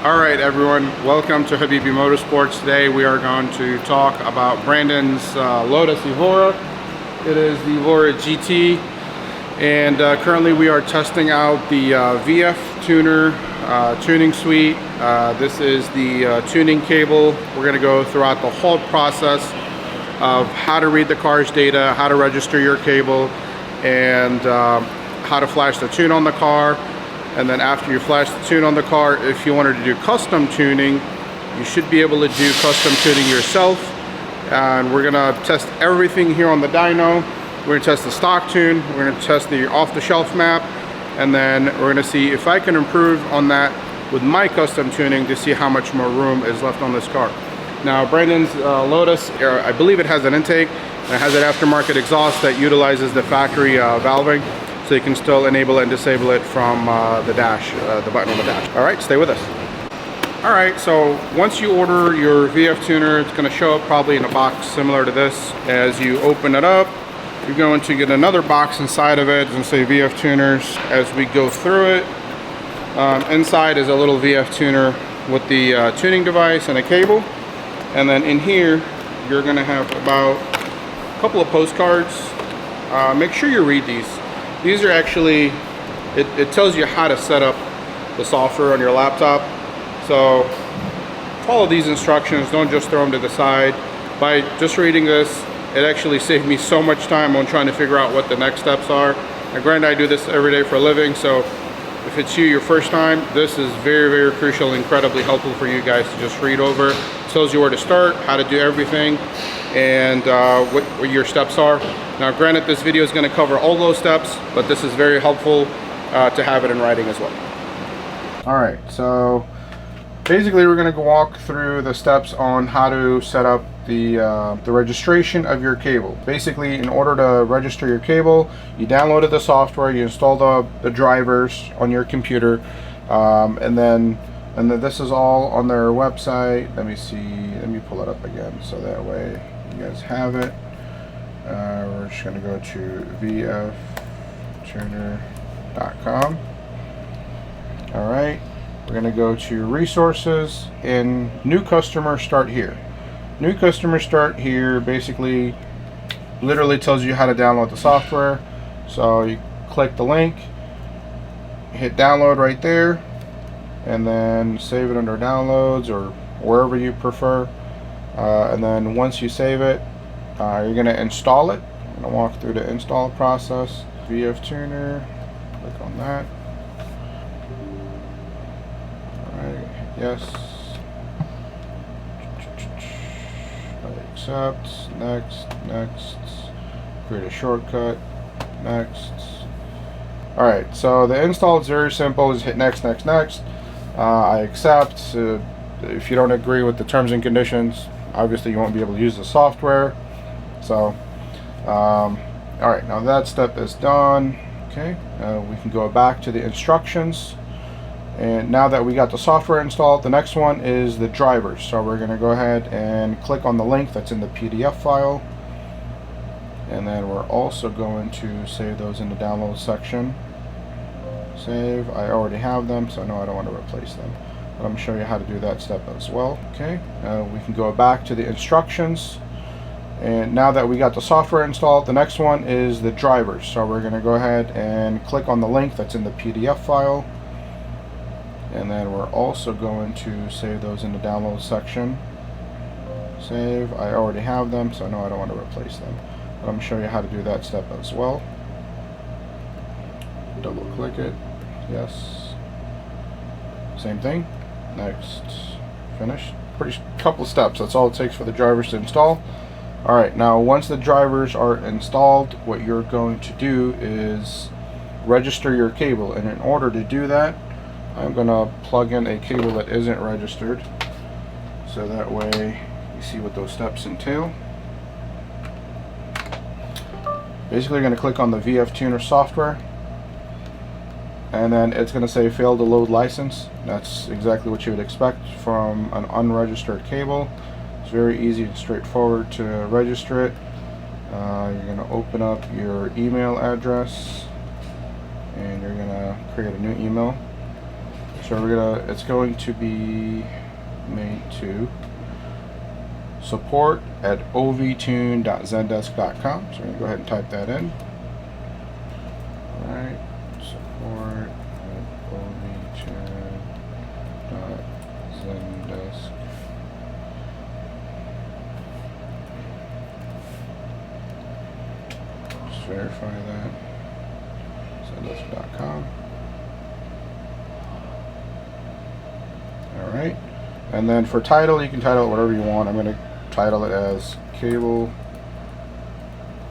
Alright everyone, welcome to Habibi Motorsports. Today we are going to talk about Brandon's Lotus Evora. It is the Evora GT, and currently we are testing out the VF Tuner tuning suite. This is the tuning cable. We're going to go throughout the whole process of how to read the car's data, how to register your cable, and how to flash the tune on the car. And then after you flash the tune on the car, if you wanted to do custom tuning, you should be able to do custom tuning yourself. And we're gonna test everything here on the dyno. We're gonna test the stock tune, we're gonna test the off-the-shelf map, and then we're gonna see if I can improve on that with my custom tuning to see how much more room is left on this car. Now Brandon's Lotus, I believe it has an intake, and it has an aftermarket exhaust that utilizes the factory valving. So you can still enable and disable it from the dash, the button on the dash. All right, stay with us. All right, so once you order your VF tuner, it's gonna show up probably in a box similar to this. As you open it up, you're going to get another box inside of it and say VF tuners. As we go through it, inside is a little VF tuner with the tuning device and a cable. And then in here, you're gonna have about a couple of postcards. Make sure you read these. These are actually, it tells you how to set up the software on your laptop. So follow these instructions, don't just throw them to the side. By just reading this, it actually saved me so much time on trying to figure out what the next steps are. Now granted, I do this every day for a living, so if it's your first time, this is very, very crucial, incredibly helpful for you guys to just read over. It tells you where to start, how to do everything, and what your steps are. Now granted, this video is going to cover all those steps, but this is very helpful to have it in writing as well. Alright, so basically we're going to walk through the steps on how to set up the registration of your cable. Basically, in order to register your cable, you downloaded the software, you install the drivers on your computer, and then this is all on their website. Let me see, let me pull it up again so that way you guys have it. We're just going to go to vftuner.com. Alright, we're going to go to resources and new customer start here. New customer start here basically literally tells you how to download the software. So you click the link, hit download right there, and then save it under downloads or wherever you prefer. And then once you save it, you're going to install it. I'm going to walk through the install process. VF Tuner, click on that. Alright, yes. Accept, next, create a shortcut, next. Alright, so the install is very simple. Just hit next. I accept. If you don't agree with the terms and conditions, obviously you won't be able to use the software. So alright, now that step is done. Okay, we can go back to the instructions, and now that we got the software installed, the next one is the drivers. So we're going to go ahead and click on the link that's in the PDF file, and then we're also going to save those in the download section. Save. I already have them, so no, I don't want to replace them, but I'm going to show you how to do that step as well. Okay, we can go back to the instructions, and now that we got the software installed, the next one is the drivers. So we're going to go ahead and click on the link that's in the PDF file, and then we're also going to save those in the download section. Save. I already have them, so no, I don't want to replace them, but I'm going to show you how to do that step as well. Double click it, yes, same thing, next, finish. Pretty couple steps, that's all it takes for the drivers to install. Alright, now once the drivers are installed, what you're going to do is register your cable, and in order to do that, I'm going to plug in a cable that isn't registered, so that way you see what those steps entail. Basically, you're going to click on the VF Tuner software, and then it's going to say fail to load license. That's exactly what you would expect from an unregistered cable. It's very easy and straightforward to register it. You're going to open up your email address, and you're going to create a new email. So it's going to be made to support@ovtune.zendesk.com. So we're gonna go ahead and type that in. All right, support@ovtune.zendesk. Just verify that. Zendesk.com. All right, and then for title, you can title it whatever you want. I'm going to title it as cable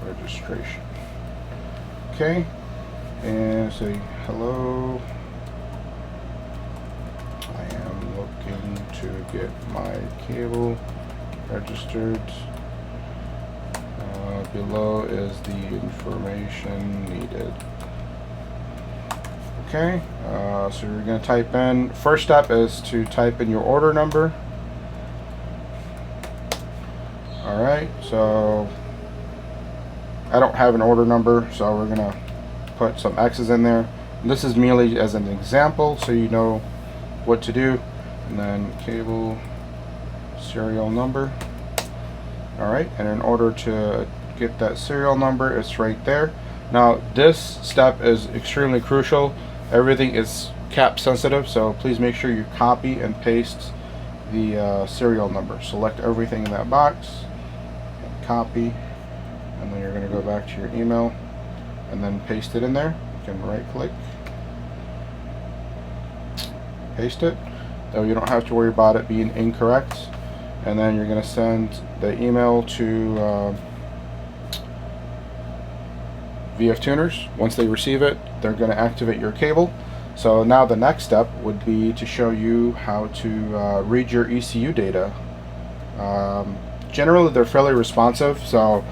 registration. Okay, and say hello. I am looking to get my cable registered. Below is the information needed. Okay, so you're going to type in, first step is to type in your order number. Alright, so I don't have an order number, so we're going to put some X's in there. And this is merely as an example, so you know what to do. And then cable serial number. Alright, and in order to get that serial number, it's right there. Now, this step is extremely crucial. Everything is cap sensitive, so please make sure you copy and paste the serial number. Select everything in that box, and copy, and then you're going to go back to your email and then paste it in there. You can right click, paste it, though you don't have to worry about it being incorrect. And then you're going to send the email to VF Tuners. Once they receive it, they're going to activate your cable. So now the next step would be to show you how to read your ECU data. Generally they're fairly responsive, so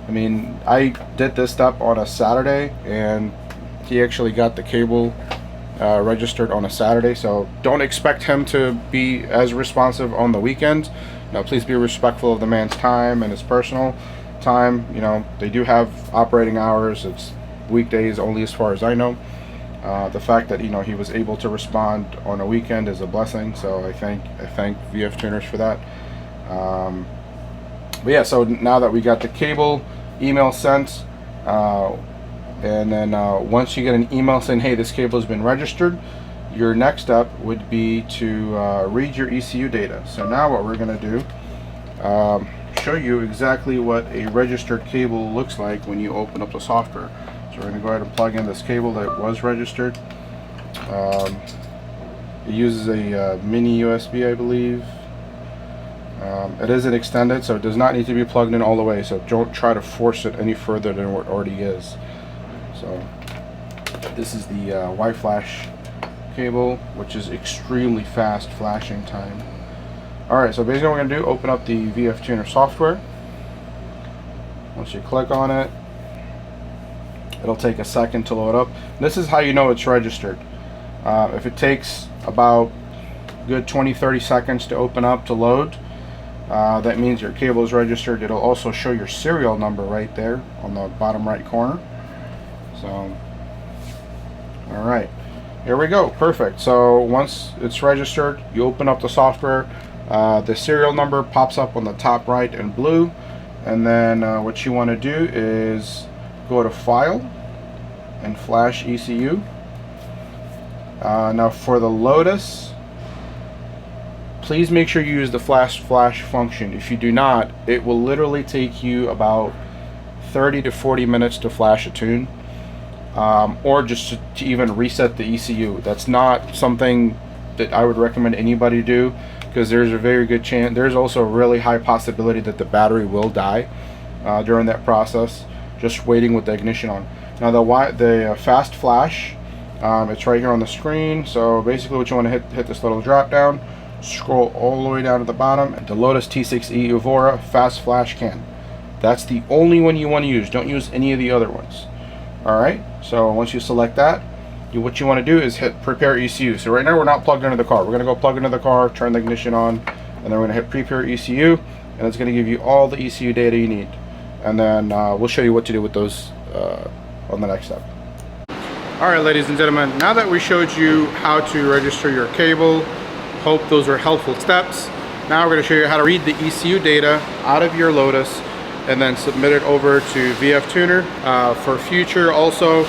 I mean, I did this step on a Saturday and he actually got the cable registered on a Saturday, so don't expect him to be as responsive on the weekend. Now please be respectful of the man's time and his personal time. You know, they do have operating hours. It's weekdays only as far as I know. The fact that, you know, he was able to respond on a weekend is a blessing, so I thank VF Tuners for that. But yeah, so now that we got the cable email sent, and then once you get an email saying, hey, this cable has been registered, your next step would be to read your ECU data. So now what we're going to do, show you exactly what a registered cable looks like when you open up the software. So we're going to go ahead and plug in this cable that was registered. It uses a mini USB, I believe. It isn't extended, so it does not need to be plugged in all the way, so don't try to force it any further than what it already is. So this is the Y-Flash cable, which is extremely fast flashing time. Alright, so basically what we're going to do, open up the VF Tuner software. Once you click on it, it'll take a second to load up. This is how you know it's registered. If it takes about good 20-30 seconds to open up to load, that means your cable is registered. It'll also show your serial number right there on the bottom right corner. So, alright, here we go. Perfect. So once it's registered, you open up the software. The serial number pops up on the top right in blue, and then what you want to do is go to File and Flash ECU. Now for the Lotus, please make sure you use the flash function. If you do not, it will literally take you about 30 to 40 minutes to flash a tune, or just to even reset the ECU. That's not something that I would recommend anybody do, because there's a very good chance, there's also a really high possibility that the battery will die during that process, just waiting with the ignition on. Now the fast flash, it's right here on the screen. So basically what you want to hit this little drop down, scroll all the way down to the bottom, and the Lotus T6E Evora fast flash can. That's the only one you want to use. Don't use any of the other ones. Alright, so once you select that, what you want to do is hit prepare ECU. So right now we're not plugged into the car. We're going to go plug into the car, turn the ignition on, and then we're going to hit prepare ECU, and it's going to give you all the ECU data you need. And then we'll show you what to do with those on the next step. All right, ladies and gentlemen, now that we showed you how to register your cable, hope those were helpful steps. Now we're going to show you how to read the ECU data out of your Lotus and then submit it over to VF Tuner. For future also,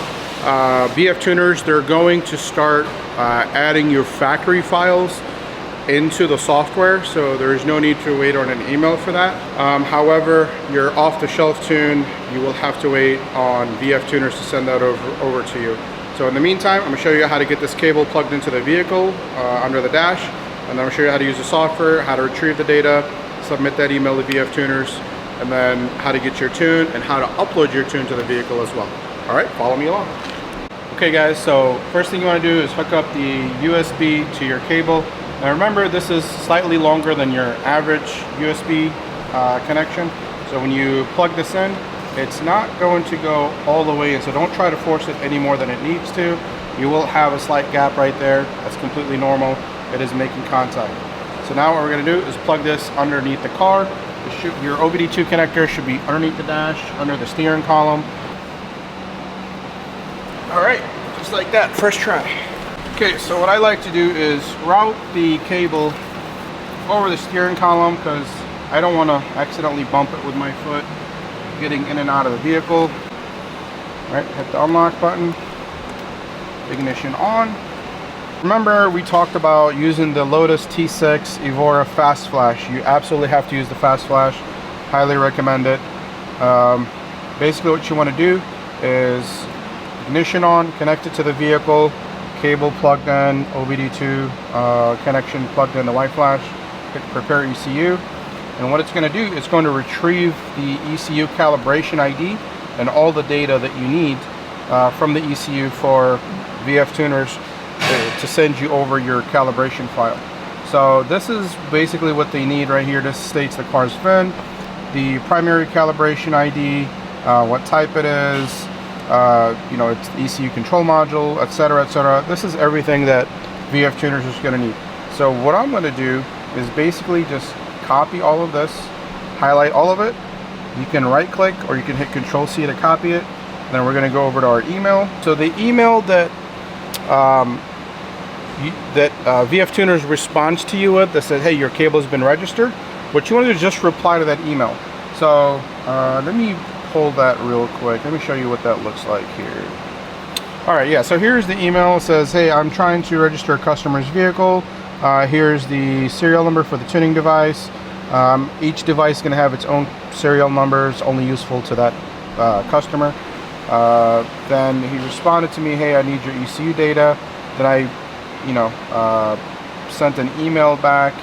VF Tuners, they're going to start adding your factory files into the software, so there is no need to wait on an email for that. However, your off-the-shelf tune, you will have to wait on VF Tuners to send that over to you. So in the meantime, I'm going to show you how to get this cable plugged into the vehicle under the dash, and then I'm going to show you how to use the software, how to retrieve the data, submit that email to VF Tuners, and then how to get your tune and how to upload your tune to the vehicle as well. All right, follow me along. Okay guys, so first thing you want to do is hook up the USB to your cable. Now remember, this is slightly longer than your average USB connection. So when you plug this in, it's not going to go all the way in. So don't try to force it any more than it needs to. You will have a slight gap right there. That's completely normal. It is making contact. So now what we're going to do is plug this underneath the car. Your OBD2 connector should be underneath the dash, under the steering column. All right, just like that, first try. Okay, so what I like to do is route the cable over the steering column because I don't want to accidentally bump it with my foot getting in and out of the vehicle. All right, hit the unlock button, ignition on. Remember, we talked about using the Lotus T6 Evora Fast Flash. You absolutely have to use the Fast Flash. Highly recommend it. Basically what you want to do is ignition on, connect it to the vehicle, cable plugged in, OBD2 connection plugged in the white flash, hit prepare ECU, and what it's going to do, it's going to retrieve the ECU calibration ID and all the data that you need from the ECU for VF Tuners to send you over your calibration file. So this is basically what they need right here. This states the car's VIN, the primary calibration ID, what type it is, you know, it's the ECU control module, etc., etc. This is everything that VF Tuners is going to need. So what I'm going to do is basically just copy all of this, highlight all of it. You can right click or you can hit Control C to copy it. Then we're going to go over to our email. So the email that VF Tuners responds to you with that says, hey, your cable has been registered, what you want to do is just reply to that email. So let me pull that real quick. Let me show you what that looks like here. All right, yeah, so here's the email. It says, hey, I'm trying to register a customer's vehicle. Here's the serial number for the tuning device. Each device is going to have its own serial numbers, only useful to that customer. Then he responded to me, hey, I need your ECU data. Then I, sent an email back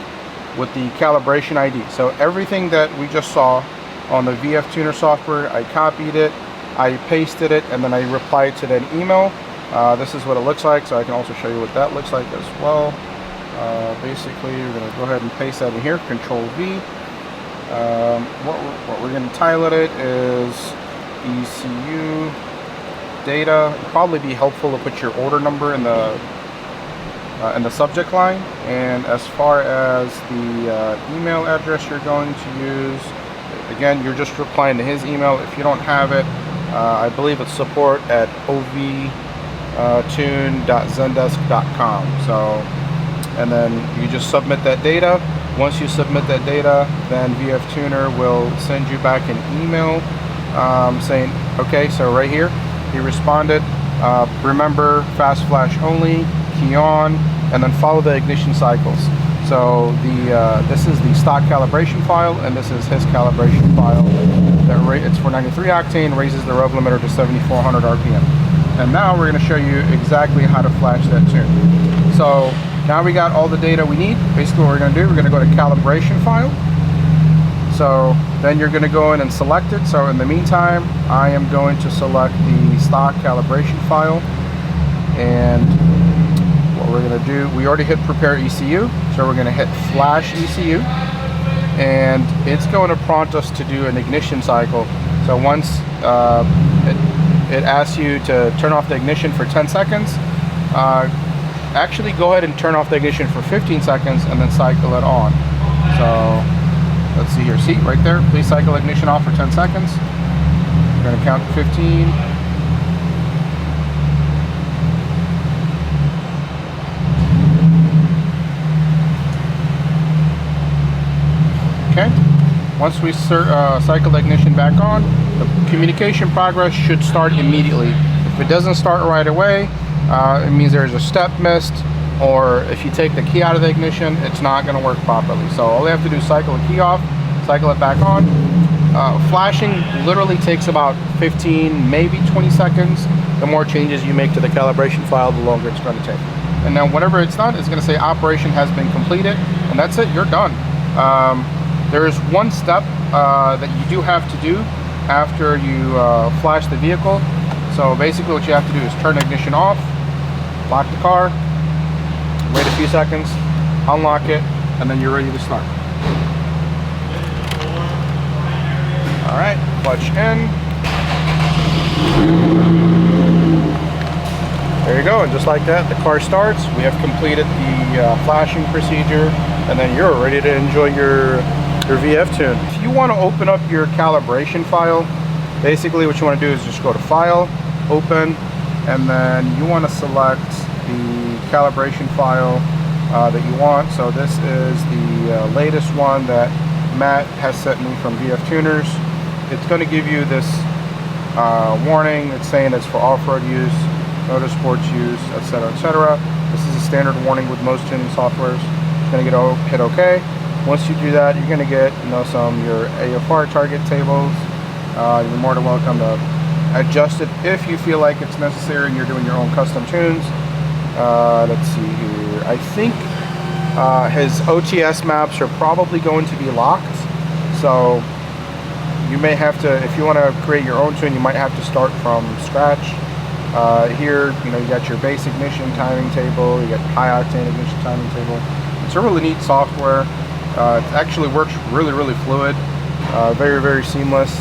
with the calibration ID. So everything that we just saw on the VF Tuner software, I copied it, I pasted it, and then I replied to that email. This is what it looks like, so I can also show you what that looks like as well. Basically, we're going to go ahead and paste that in here, Control V. What we're going to title it is ECU data. It'd probably be helpful to put your order number in the subject line. And as far as the email address you're going to use, again, you're just replying to his email. If you don't have it, I believe it's support at ovtune.zendesk.com. So, and then you just submit that data. Once you submit that data, then VF Tuner will send you back an email saying, okay, so right here, he responded. Remember, fast flash only, key on, and then follow the ignition cycles. So this is the stock calibration file, and this is his calibration file. It's for 93 octane, raises the rev limiter to 7,400 RPM. And now we're going to show you exactly how to flash that tune. So now we got all the data we need. Basically what we're going to do, we're going to go to calibration file. So then you're going to go in and select it. So in the meantime, I am going to select the stock calibration file. And what we're going to do, we already hit prepare ECU. So we're going to hit flash ECU. And it's going to prompt us to do an ignition cycle. So once it asks you to turn off the ignition for 10 seconds, actually go ahead and turn off the ignition for 15 seconds and then cycle it on. So let's see here, see right there, please cycle ignition off for 10 seconds. We're going to count to 15. Okay. Once we cycle the ignition back on, the communication progress should start immediately. If it doesn't start right away, it means there's a step missed, or if you take the key out of the ignition, it's not going to work properly. So all you have to do is cycle the key off, cycle it back on. Flashing literally takes about 15, maybe 20 seconds. The more changes you make to the calibration file, the longer it's going to take. And then whenever it's done, it's going to say operation has been completed, and that's it, you're done. There is one step that you do have to do after you flash the vehicle. So basically what you have to do is turn the ignition off, lock the car, wait a few seconds, unlock it, and then you're ready to start. All right, clutch in. There you go, and just like that, the car starts. We have completed the flashing procedure, and then you're ready to enjoy your VF tune. If you want to open up your calibration file, basically what you want to do is just go to File, Open, and then you want to select the calibration file that you want. So this is the latest one that Matt has sent me from VF Tuners. It's going to give you this warning. It's saying it's for off-road use, motorsports use, etc., etc. This is a standard warning with most tuning softwares. It's going to hit OK. Once you do that, you're going to get your AFR target tables. You're more than welcome to adjust it if you feel like it's necessary and you're doing your own custom tunes. Let's see here. I think his OTS maps are probably going to be locked, so you may have to, if you want to create your own tune, you might have to start from scratch. Here, you got your base ignition timing table, you got high octane ignition timing table. It's a really neat software. It actually works really fluid, very, very seamless.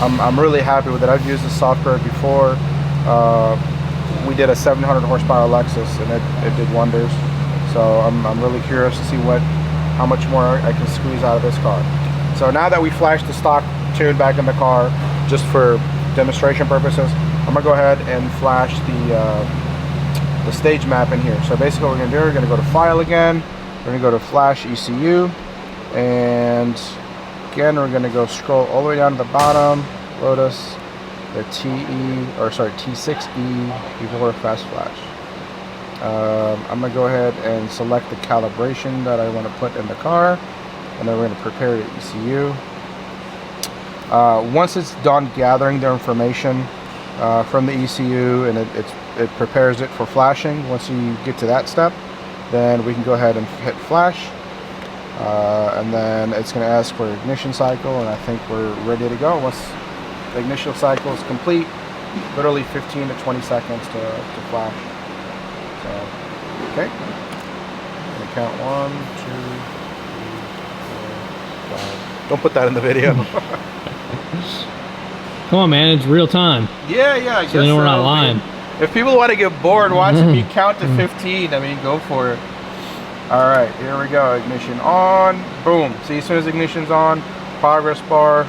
I'm really happy with it. I've used this software before. We did a 700 horsepower Lexus, and it did wonders. So I'm really curious to see how much more I can squeeze out of this car. So now that we flashed the stock tune back in the car, just for demonstration purposes, I'm gonna go ahead and flash the stage map in here. So basically what we're gonna do, we're gonna go to File again, we're gonna go to Flash ECU, and again we're gonna go scroll all the way down to the bottom, Lotus, the T6E Evora Fast Flash. I'm gonna go ahead and select the calibration that I want to put in the car, and then we're going to prepare the ECU. Once it's done gathering the information from the ECU and it prepares it for flashing, once you get to that step, then we can go ahead and hit flash, and then it's going to ask for ignition cycle, and I think we're ready to go. Once the ignition cycle is complete, literally 15 to 20 seconds to flash. So, okay, I'm going to count 1, 2, 3, 4, 5. Don't put that in the video. Come on, man, it's real time. Yeah, I guess so. They know we're not lying. If people want to get bored watching me count to 15, I mean, go for it. All right, here we go. Ignition on. Boom. See, as soon as ignition's on, progress bar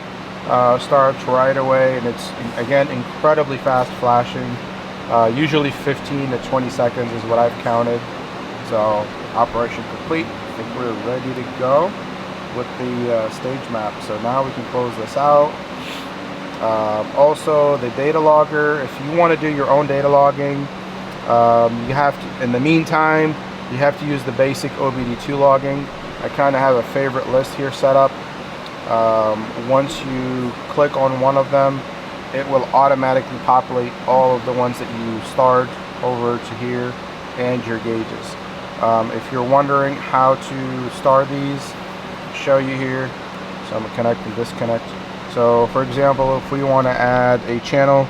starts right away, and it's, again, incredibly fast flashing. Usually 15 to 20 seconds is what I've counted. So, operation complete. I think we're ready to go with the stage map. So now we can close this out. Also, the data logger, if you want to do your own data logging, you have to, in the meantime, you have to use the basic OBD2 logging. I kind of have a favorite list here set up. Once you click on one of them, it will automatically populate all of the ones that you starred over to here and your gauges. If you're wondering how to star these, I'll show you here. So I'm going to connect and disconnect. So for example, if we want to add a channel,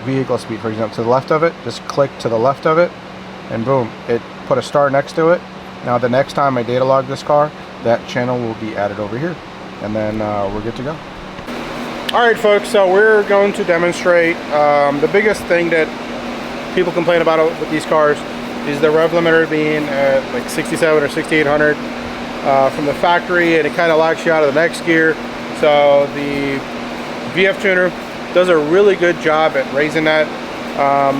vehicle speed, for example, to the left of it, just click to the left of it, and boom, it put a star next to it. Now the next time I data log this car, that channel will be added over here, and then we're good to go. Alright folks, so we're going to demonstrate the biggest thing that people complain about with these cars is the rev limiter being at like 67 or 6800 from the factory, and it kind of locks you out of the next gear. So the VF tuner does a really good job at raising that.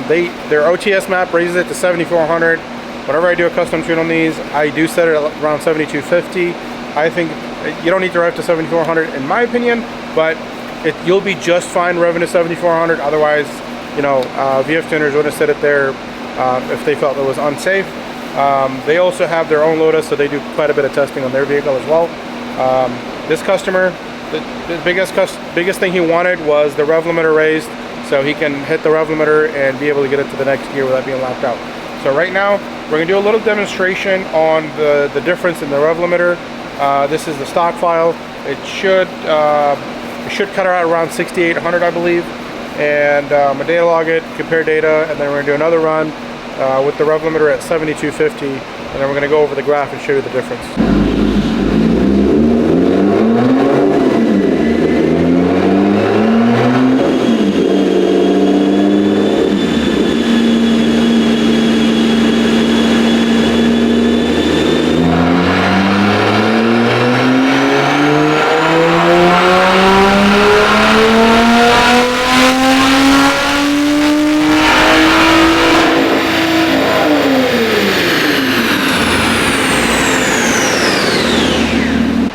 Their OTS map raises it to 7400. Whenever I do a custom tune on these, I do set it around 7250. I think you don't need to rev to 7,400 in my opinion, but you'll be just fine revving to 7,400. Otherwise, you know, VF tuners would have set it there if they felt it was unsafe. They also have their own Lotus, so they do quite a bit of testing on their vehicle as well. This customer, the biggest thing he wanted was the rev limiter raised, so he can hit the rev limiter and be able to get it to the next gear without being locked out. So right now, we're going to do a little demonstration on the difference in the rev limiter. This is the stock file. It should cut out around 6,800, I believe. And I'm going to data log it, compare data, and then we're going to do another run with the rev limiter at 7,250, and then we're going to go over the graph and show you the difference.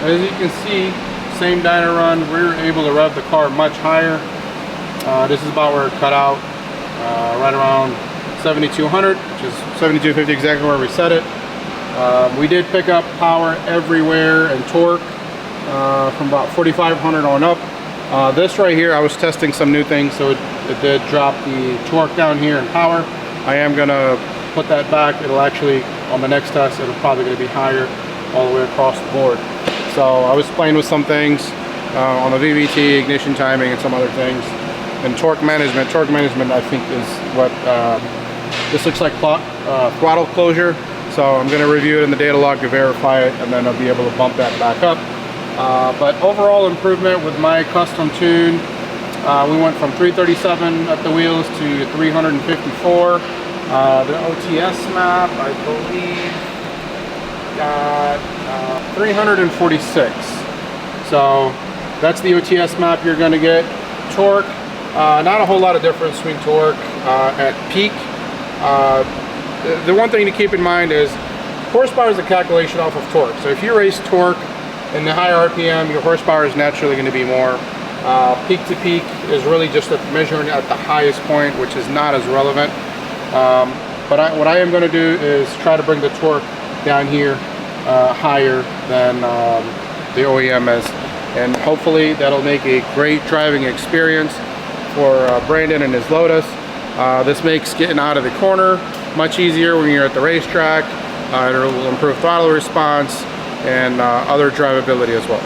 As you can see, same dyno run, we were able to rev the car much higher. This is about where it cut out, right around 7,200, which is 7,250 exactly where we set it. We did pick up power everywhere and torque from about 4,500 on up. This right here, I was testing some new things, so it did drop the torque down here and power. I am gonna put that back. It'll actually, on the next test, it'll probably gonna be higher all the way across the board. So I was playing with some things on the VVT, ignition timing, and some other things. And torque management I think is what this looks like, throttle closure. So I'm going to review it in the data log to verify it, and then I'll be able to bump that back up. But overall improvement with my custom tune, we went from 337 at the wheels to 354. The OTS map, I believe, got 346. So that's the OTS map you're going to get. Torque, not a whole lot of difference between torque at peak. The one thing to keep in mind is horsepower is a calculation off of torque. So if you raise torque in the higher RPM, your horsepower is naturally going to be more. Peak to peak is really just measuring at the highest point, which is not as relevant. But what I am going to do is try to bring the torque down here higher than the OEM is, and hopefully that'll make a great driving experience for Brandon and his Lotus. This makes getting out of the corner much easier when you're at the racetrack. It will improve throttle response and other drivability as well.